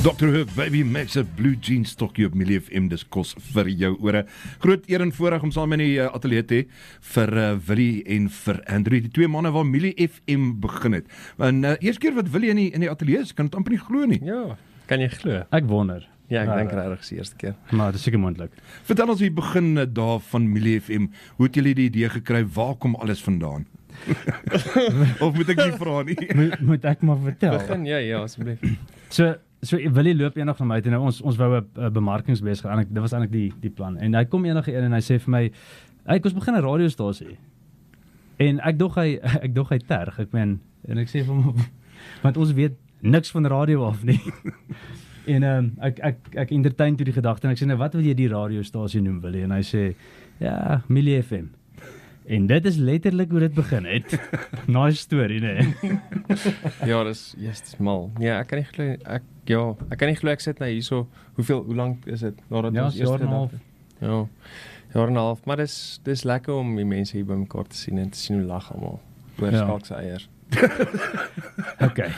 Dr. Herb, baby, makes a blue jeans stokkie op Millie FM, dis kos vir jou ore. Groot eer en voorreg om saam in die atelier te hê vir Willie en vir Andrew, die twee manne waar Millie FM begin het. En eerste keer wat Willie in die atelier is, kan het amper nie glo nie. Ja, kan jy glo? Ek wonder. Ja, ek dink regtig is die eerste keer. Maar dit is seker moontlik. Vertel ons die begin daar van Millie FM. Hoe het julle die idee gekry? Waar kom alles vandaan? Of moet ek nie vra nie? Moet ek maar vertel. Begin jy, ja, asseblief. So Willie loop eendag na my toe, nou ons wou 'n bemarkingsbesigheid aan, dit was eintlik die plan. En hy kom eendag een en hy sê vir my, "Hey, ons begin 'n radiostasie." En ek dog hy terg. En ek sê vir hom, want ons weet niks van radio af nie. En ek entertain toe die gedagte en ek sê, "Nou wat wil jy die radiostasie noem, Willie?" En hy sê, "Ja, Millie FM." En dit is letterlik hoe dit begin het. Nice story, nee. Ja, dis mal. Ja, ek kan nie glo ek sit nou hierso. Hoe lank is dit nadat Ja, ons jaar en 'n half. Ja, jaar en 'n half, maar dis lekker om die mense hier bymekaar te sien en te sien hoe lag almal oor Ja. Skalk se eiers. Okay.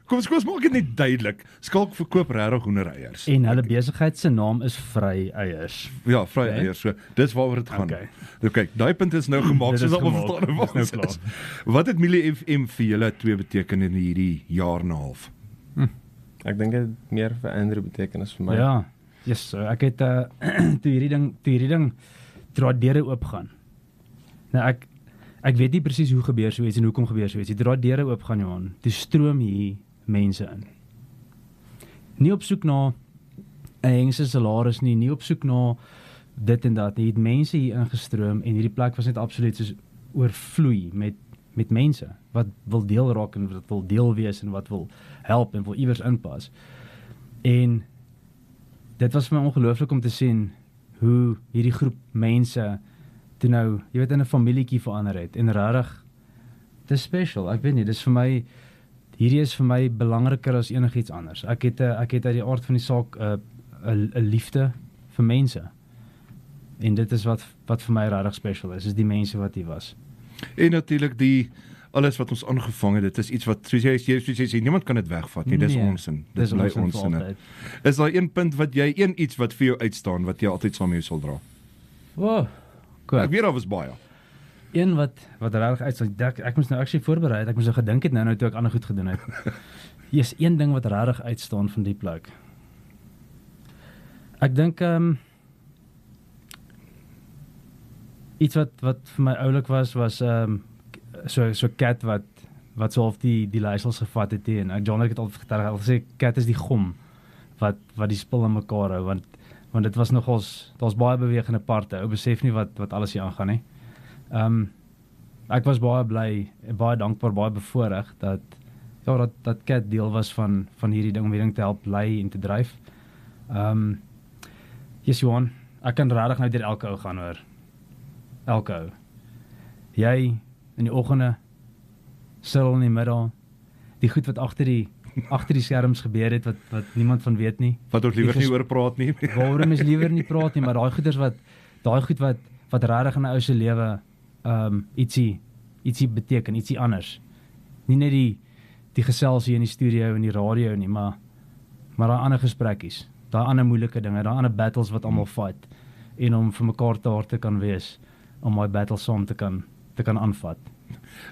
Kom ons maak dit net duidelik. Skalk verkoop regtig hoendereiers. En hulle besigheid se naam is Vry Eiers. Ja, vry Okay. eiers. So, dis waaroor dit gaan. Okay. Okay, daai punt is nou gemaak, Dit soos is almal gemaak. verstaan wat Dis dit nou is. Wat het Millie FM vir julle twee beteken in hierdie jaar en 'n half? Ek dink dit het meer vir Andrew beteken as vir my. Ja. Yes, so ek het toe hierdie ding toe daai deure oopgaan. Nou ek weet nie presies hoe gebeur so iets en hoekom gebeur so iets. Toe daai deure oopgaan, Johan, toe stroom hier mense in. Nie op soek na 'n hengse salaris nie op soek na dit en dat. Jy het mense hier ingestroom en hierdie plek was net absoluut soos oorvloei met mense wat wil deel raak en wat wil deel wees en wat wil help en wil iewers inpas. En dit was vir my ongelooflik om te sien hoe hierdie groep mense toe nou, jy weet, in 'n familietjie verander het. En regtig, dit is special. Ek weet nie, dis vir my, hierdie is vir my belangriker as enigiets anders. Ek het uit die aard van die saak 'n liefde vir mense. En dit is wat vir my regtig special is die mense wat hier was. En natuurlik alles wat ons aangevang het, dit is iets wat soos jy sê, niemand kan dit wegvat nie. Dis Nee, onsin. dis Dit bly onsin vir onsin. altyd. Is daar een punt iets wat vir jou uitstaan wat jy altyd saam met jou sal dra? Wow, cool. Ek weet daar was baie. Een wat regtig uitstaan, ek moes nou actually voorberei het, ek moes nou gedink het nou toe ek ander goed gedoen het. Hier is een ding wat regtig uitstaan van die plek. Ek dink iets wat vir my oulik was so Kat wat so half die leiersels gevat het en John het dit al gesê, Kat is die gom wat die spul in mekaar hou, want dit was nogals, daar's baie bewegende parte, ou besef nie wat alles hier aangaan nie. Ek was baie bly, baie dankbaar, baie bevoorreg dat Kat deel was van hierdie ding om hierdie ding te help lei en te dryf. Yes, Johan, ek kan regtig nou deur elke ou gaan hoor. Elke ou. Jy in die oggende, Cyril in die middag, die goed wat agter die skerms gebeur het wat niemand van weet nie. Wat ons liewer nie oor praat nie. Waarom is liewer nie praat nie, maar daai goed wat regtig in 'n ou se lewe ietsie beteken, ietsie anders. Nie net die gesels hier in die studio en die radio nie, maar daai ander gesprekkies, daai ander moeilike dinge, daai ander battles wat almal fight en om vir mekaar te hard te kan wees, om daai battle saam te kan aanvat.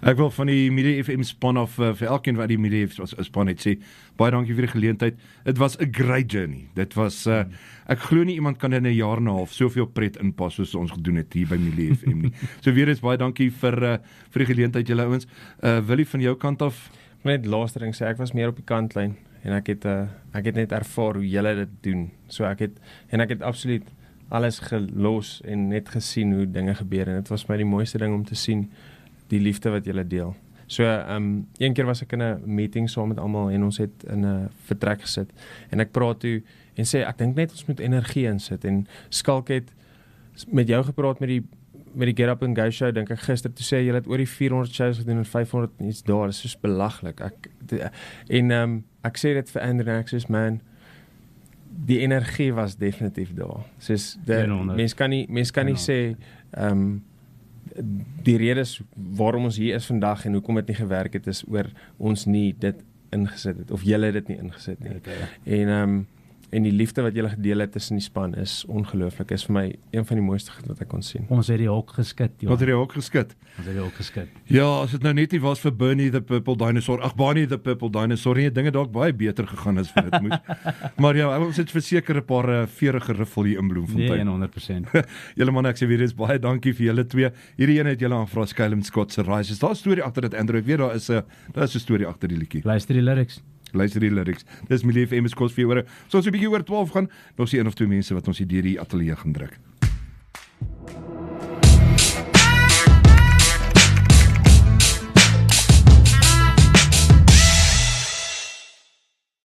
Ek wil van die Millie FM span af vir elkeen wat die Millie FM span het sê, baie dankie vir die geleentheid. Dit was 'n great journey. Dit was ek glo nie iemand kan in 'n jaar en 'n half soveel pret inpas soos ons gedoen het hier by Millie FM nie. So weer eens baie dankie vir die geleentheid julle ouens. Willie, van jou kant af? Net laaste ding sê, ek was meer op die kantlyn en ek het net ervaar hoe julle dit doen. So ek het absoluut alles gelos en net gesien hoe dinge gebeur en dit was my die mooiste ding om te sien die liefde wat julle deel. So een keer was ek in 'n meeting saam met almal en ons het in 'n vertrek gesit en ek praat toe en sê ek dink net ons moet energie insit en Skalk het met jou gepraat met die Get Up and Go show, dink ek gister, toe sê jy het oor die 400 shows gedoen en 500 iets daar, dis soos belaglik. Ek sê dit vir Andrew en ek sê, man, die energie was definitief daar. Soos mens kan nie sê die redes waarom ons hier is vandag en hoekom dit nie gewerk het is oor ons nie dit ingesit het of julle dit nie ingesit nie. En die liefde wat julle gedeel het tussen die span is ongelooflik. Is vir my een van die mooiste goed wat ek kon sien. Ons het die hok geskit, Wat het jy ook geskit? Ons het die hok geskit. Ja, as dit nou net nie was vir Bernie the Purple Dinosaur, Barney the Purple Dinosaur, nie dinge dalk baie beter gegaan as vir dit moes. Maar ja, ons het verseker 'n paar veerige riffel hier in Bloemfontein. Nee, 100%. Julle man, ek sê weer eens baie dankie vir julle twee. Hierdie een het julle aanvra Skylum Scott se Rise. Is daar 'n storie agter dit, Andrew? Ek weet daar is 'n storie agter die liedjie. Luister die lyrics. Luister die lyrics. Dis Milie FM se kos vir ore. So ons 'n bietjie oor 12 gaan. Nog 'n of twee mense wat ons hier deur die ateljee gaan druk.